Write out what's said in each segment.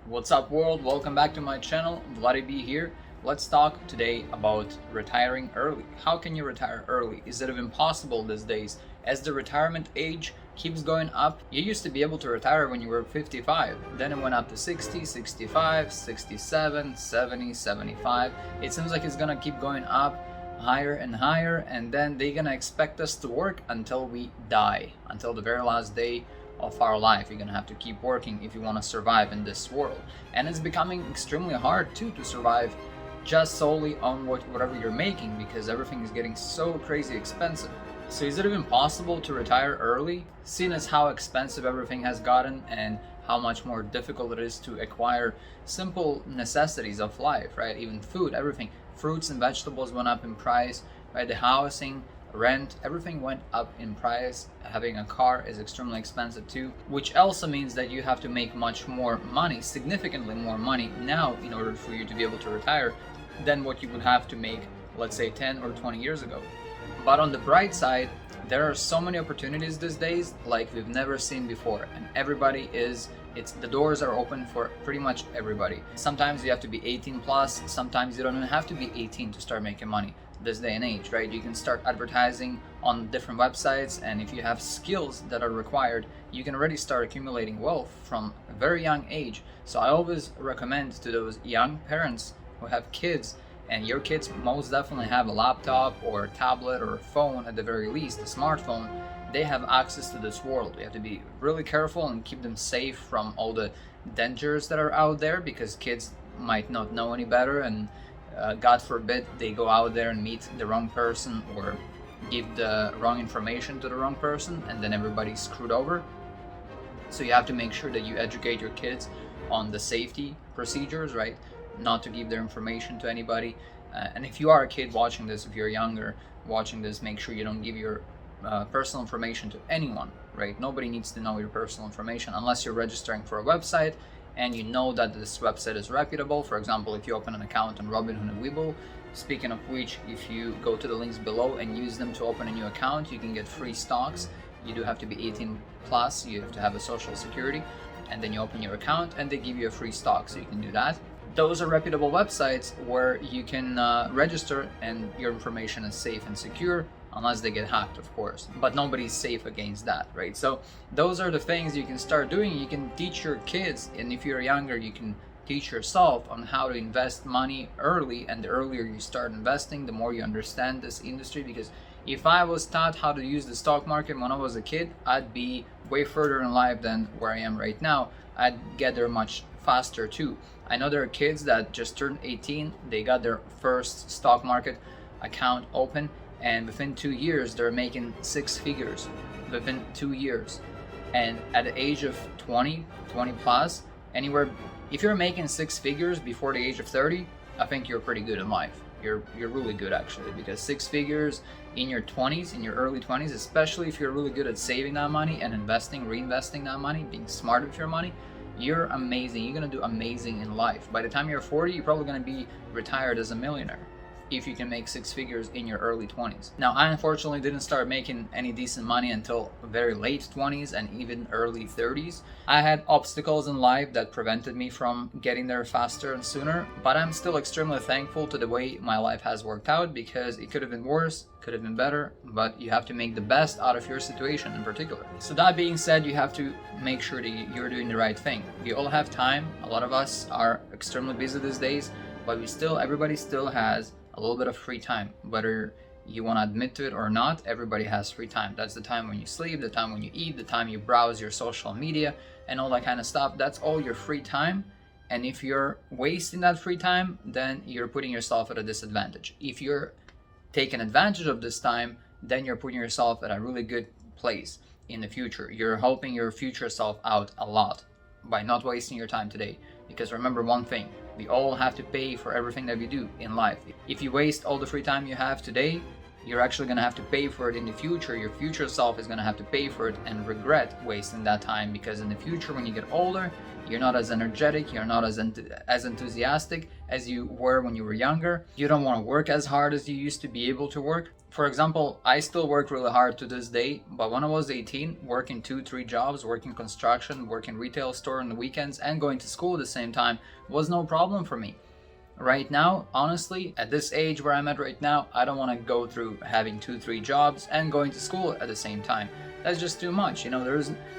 What's up, world? Welcome back to my channel. Vladi B here. Let's talk today about retiring early. How can you retire early? Is it even possible these days? As the retirement age keeps going up, you used to be able to retire when you were 55. Then it went up to 60, 65, 67, 70, 75. It seems like it's gonna keep going up higher and higher, and then they're gonna expect us to work until we die, until the very last day of our life. You're gonna have to keep working if you want to survive in this world, and it's becoming extremely hard too to survive just solely on whatever you're making, because everything is getting so crazy expensive. So is it even possible to retire early, seeing as how expensive everything has gotten and how much more difficult it is to acquire simple necessities of life, right? Even food, everything, fruits and vegetables went up in price, right? The housing, rent, everything went up in price. Having a car is extremely expensive too, which also means that you have to make much more money, significantly more money now in order for you to be able to retire than what you would have to make, let's say, 10 or 20 years ago. But on the bright side, there are so many opportunities these days like we've never seen before, and the doors are open for pretty much everybody. Sometimes you have to be 18 plus, sometimes you don't even have to be 18 to start making money this day and age, right? You can start advertising on different websites, and if you have skills that are required, you can already start accumulating wealth from a very young age. So I always recommend to those young parents who have kids, and your kids most definitely have a laptop or a tablet or a phone, at the very least a smartphone. They have access to this world. You have to be really careful and keep them safe from all the dangers that are out there, because kids might not know any better, and God forbid they go out there and meet the wrong person or give the wrong information to the wrong person, and then everybody's screwed over. So you have to make sure that you educate your kids on the safety procedures, right? Not to give their information to anybody. And if you are a kid watching this, if you're younger watching this, make sure you don't give your personal information to anyone, right? Nobody needs to know your personal information unless you're registering for a website and you know that this website is reputable. For example, if you open an account on Robinhood and Webull, speaking of which, if you go to the links below and use them to open a new account, you can get free stocks. You do have to be 18 plus, you have to have a social security, and then you open your account and they give you a free stock, so you can do that. Those are reputable websites where you can register and your information is safe and secure, unless they get hacked, of course. But nobody's safe against that, right? So those are the things you can start doing. You can teach your kids, and if you're younger, you can teach yourself on how to invest money early. And the earlier you start investing, the more you understand this industry. Because if I was taught how to use the stock market when I was a kid, I'd be way further in life than where I am right now. I'd get there much faster too. I know there are kids that just turned 18, they got their first stock market account open, and within 2 years they're making 6 figures within 2 years. And at the age of 20 plus, anywhere, if you're making 6 figures before the age of 30, I think you're pretty good in life. You're really good, actually, because 6 figures in your 20s, in your early 20s, especially if you're really good at saving that money and investing, reinvesting that money, being smart with your money, you're amazing. You're gonna do amazing in life. By the time you're 40, you're probably gonna be retired as a millionaire if you can make 6 figures in your early 20s. Now, I unfortunately didn't start making any decent money until very late 20s and even early 30s. I had obstacles in life that prevented me from getting there faster and sooner, but I'm still extremely thankful to the way my life has worked out, because it could have been worse, could have been better, but you have to make the best out of your situation in particular. So that being said, you have to make sure that you're doing the right thing. We all have time. A lot of us are extremely busy these days, but everybody still has a little bit of free time. Whether you want to admit to it or not, everybody has free time. That's the time when you sleep, the time when you eat, the time you browse your social media and all that kind of stuff. That's all your free time. And if you're wasting that free time, then you're putting yourself at a disadvantage. If you're taking advantage of this time, then you're putting yourself at a really good place in the future. You're helping your future self out a lot by not wasting your time today. Because remember one thing, we all have to pay for everything that we do in life. If you waste all the free time you have today, you're actually going to have to pay for it in the future. Your future self is going to have to pay for it and regret wasting that time, because in the future, when you get older, you're not as energetic, you're not as enthusiastic as you were when you were younger. You don't want to work as hard as you used to be able to work. For example, I still work really hard to this day, but when I was 18, working 2-3 jobs, working construction, working retail store on the weekends, and going to school at the same time was no problem for me. Right now, honestly, at this age where I'm at right now, I don't want to go through having 2-3 jobs and going to school at the same time. That's just too much. I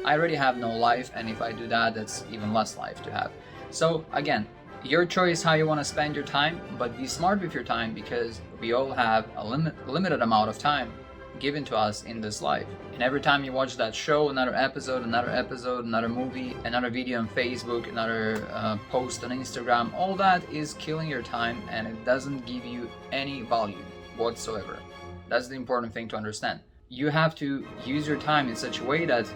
already have no life, and if I do that, that's even less life to have. So again, your choice how you want to spend your time, but be smart with your time, because we all have a limited amount of time given to us in this life. And every time you watch that show, another episode, another movie, another video on Facebook, another post on Instagram, all that is killing your time, and it doesn't give you any value whatsoever. That's the important thing to understand. You have to use your time in such a way that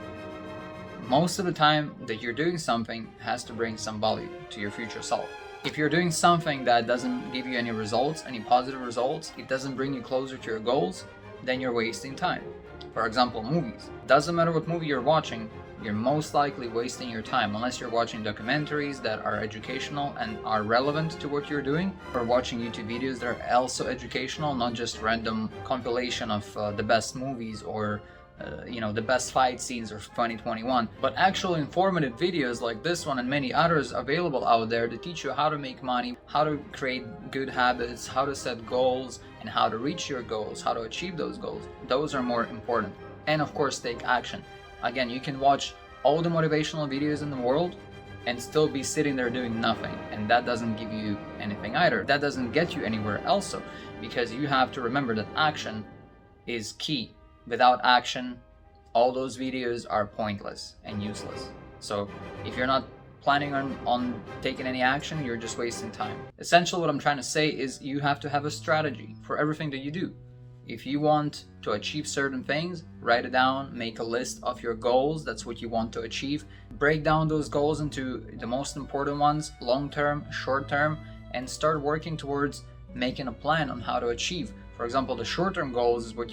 most of the time that you're doing something has to bring some value to your future self. If you're doing something that doesn't give you any results, any positive results, it doesn't bring you closer to your goals, then you're wasting time. For example, movies. Doesn't matter what movie you're watching, you're most likely wasting your time unless you're watching documentaries that are educational and are relevant to what you're doing, or watching YouTube videos that are also educational, not just random compilation of the best movies or the best fight scenes of 2021, but actual informative videos like this one and many others available out there to teach you how to make money, how to create good habits, how to set goals, and how to reach your goals, how to achieve those goals. Those are more important. And of course, take action. Again, you can watch all the motivational videos in the world and still be sitting there doing nothing, and that doesn't give you anything either. That doesn't get you anywhere also, because you have to remember that action is key. Without action, all those videos are pointless and useless. So if you're not planning on taking any action, you're just wasting time. Essentially, what I'm trying to say is you have to have a strategy for everything that you do. If you want to achieve certain things, write it down, make a list of your goals. That's what you want to achieve. Break down those goals into the most important ones, long-term, short-term, and start working towards making a plan on how to achieve. For example, the short-term goals is what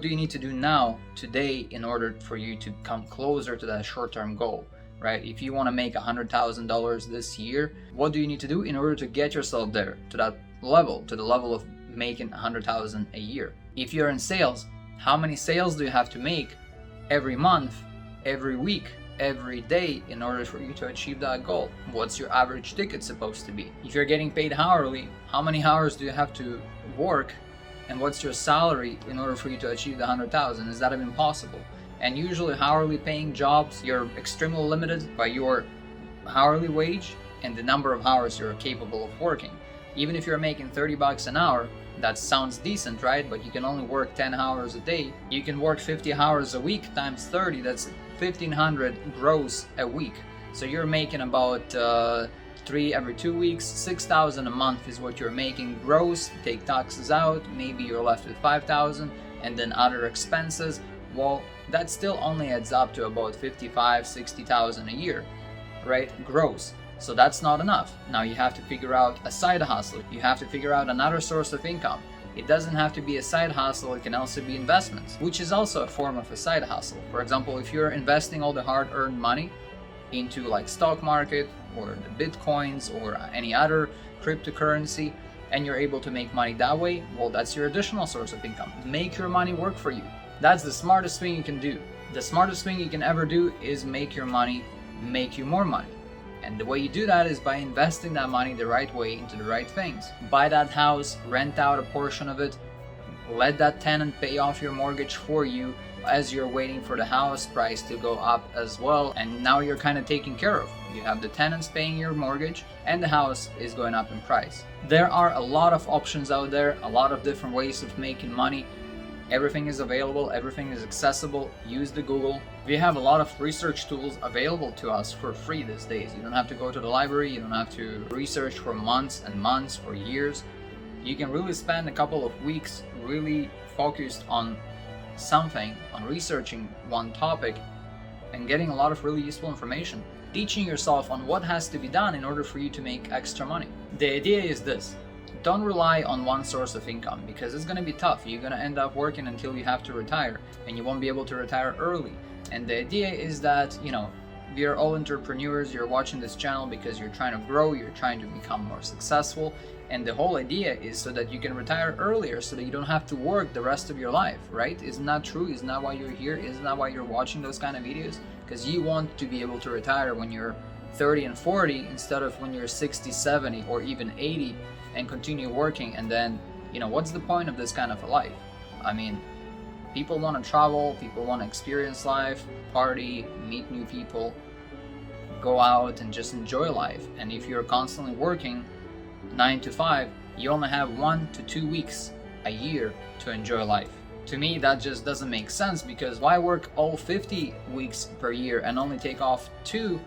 do you need to do now, today, in order for you to come closer to that short-term goal, right? If you want to make $100,000 this year, what do you need to do in order to get yourself there, to that level, to the level of making $100,000 a year? If you're in sales, how many sales do you have to make every month, every week, every day in order for you to achieve that goal? What's your average ticket supposed to be? If you're getting paid hourly, how many hours do you have to work? And what's your salary in order for you to achieve the 100,000? Is that even possible? And usually hourly paying jobs, you're extremely limited by your hourly wage and the number of hours you're capable of working. Even if you're making $30 an hour, that sounds decent, right? But you can only work 10 hours a day. You can work 50 hours a week times 30, that's 1,500 gross a week. So you're making about 3 every 2 weeks, 6,000 a month is what you're making gross. Take taxes out, maybe you're left with 5,000, and then other expenses. Well, that still only adds up to about 55, 60,000 a year, right? Gross. So that's not enough. Now you have to figure out a side hustle. You have to figure out another source of income. It doesn't have to be a side hustle, it can also be investments, which is also a form of a side hustle. For example, if you're investing all the hard-earned money into like stock market or the bitcoins or any other cryptocurrency, and you're able to make money that way, well, that's your additional source of income. Make your money work for you. That's the smartest thing you can do. The smartest thing you can ever do is make your money make you more money. And the way you do that is by investing that money the right way into the right things. Buy that house, rent out a portion of it, let that tenant pay off your mortgage for you as you're waiting for the house price to go up as well, and now you're kind of taken care of. You have the tenants paying your mortgage and the house is going up in price. There are a lot of options out there, a lot of different ways of making money. Everything is available, everything is accessible. Use the Google. We have a lot of research tools available to us for free these days. You don't have to go to the library, you don't have to research for months and months or years. You can really spend a couple of weeks really focused on something, on researching one topic and getting a lot of really useful information, teaching yourself on what has to be done in order for you to make extra money. The idea is this: don't rely on one source of income, because it's going to be tough. You're going to end up working until you have to retire, and you won't be able to retire early. And the idea is that, We are all entrepreneurs. You're watching this channel because you're trying to grow, you're trying to become more successful, and the whole idea is so that you can retire earlier, so that you don't have to work the rest of your life, right? Isn't that true? Isn't that why you're here? Isn't that why you're watching those kind of videos? Because you want to be able to retire when you're 30 and 40 instead of when you're 60, 70, or even 80, and continue working. And then, what's the point of this kind of a life? I mean, people want to travel, people want to experience life, party, meet new people, go out and just enjoy life. And if you're constantly working 9 to 5, you only have 1 to 2 weeks a year to enjoy life. To me, that just doesn't make sense, because why work all 50 weeks per year and only take off 2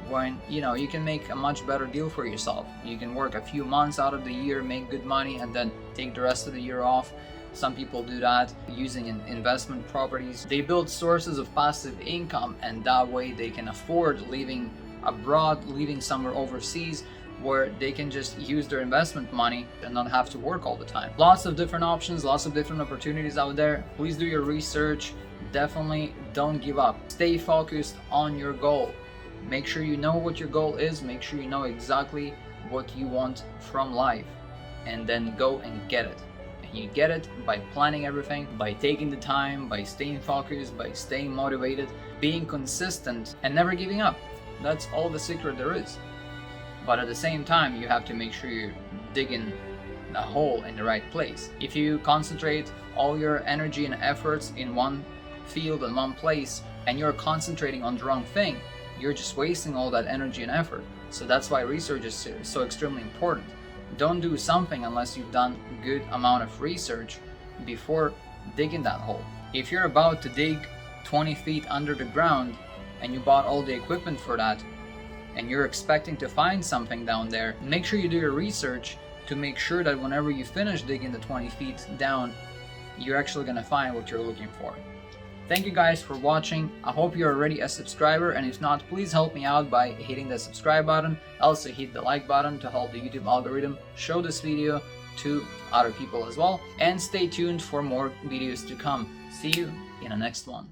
when you can make a much better deal for yourself? You can work a few months out of the year, make good money, and then take the rest of the year off. Some people do that using investment properties. They build sources of passive income, and that way they can afford living abroad, living somewhere overseas, where they can just use their investment money and not have to work all the time. Lots of different options, lots of different opportunities out there. Please do your research. Definitely don't give up. Stay focused on your goal. Make sure you know what your goal is. Make sure you know exactly what you want from life, and then go and get it. And you get it by planning everything, by taking the time, by staying focused, by staying motivated, being consistent, and never giving up. That's all the secret there is. But at the same time, you have to make sure you're digging a hole in the right place. If you concentrate all your energy and efforts in one field and one place, and you're concentrating on the wrong thing, you're just wasting all that energy and effort. So that's why research is so extremely important. Don't do something unless you've done a good amount of research before digging that hole. If you're about to dig 20 feet under the ground and you bought all the equipment for that, and you're expecting to find something down there, make sure you do your research to make sure that whenever you finish digging the 20 feet down, you're actually going to find what you're looking for. Thank you guys for watching. I hope you're already a subscriber, and if not, please help me out by hitting the subscribe button. Also hit the like button to help the YouTube algorithm show this video to other people as well. And stay tuned for more videos to come. See you in the next one.